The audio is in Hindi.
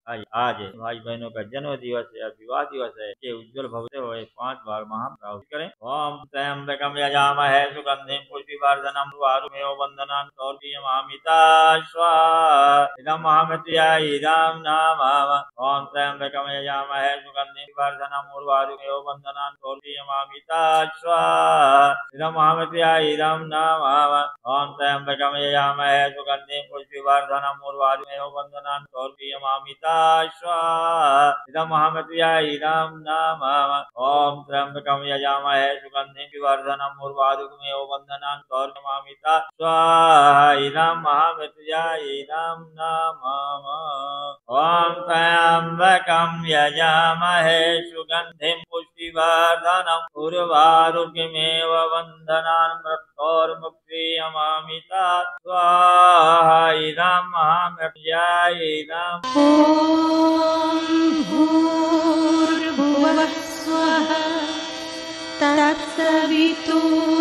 आज भाई बहनों का जन्म दिवस है, विवाह दिवस है, ये उज्जवल भविष्य हो 5 बार महाप्राहुति करें। ओम त्र्यंबकम यजामहे सुगंधिं पुष्टिवर्धनम् उर्वारुकमिव बन्धनान् तोर्पियमामिता स्वाहा इदं महामृत्युंजय इदं नामः। ओम त्र्यंबकम यजामहे सुगंधिं पुष्टिवर्धनम् उर्वारुकमिव बन्धनान् तोर्पियमामिता स्वाहा इदं महामृत्युंजय इदं नामः। ओम त्र्यंबकम यजामहे सुगंधिं पुष्टिवर्धनम् उर्वारुकमिव बन्धनान् तोर्पियमामिता स्वाहा इदं महामृत्युंजय इदं नामः। ओम त्र्यंबकं यजामहे सुगंधिं पुष्टिवर्धनम् उर्वारुकमिव बन्धनान् तोर्पियमामिता स्वाहा इदं महामृत्युंजय इदं नामः। ओम त्र्यंबकं यजामहे सुगंधिं पुष्टिवर्धनम् उर्वारुकमिव बन्धनान् मृत्योर्मुक्तियमामिता स्वाहा इदं महामृत्युंजय इदं। ॐ भूर्भुवः स्वः तत्सवितुः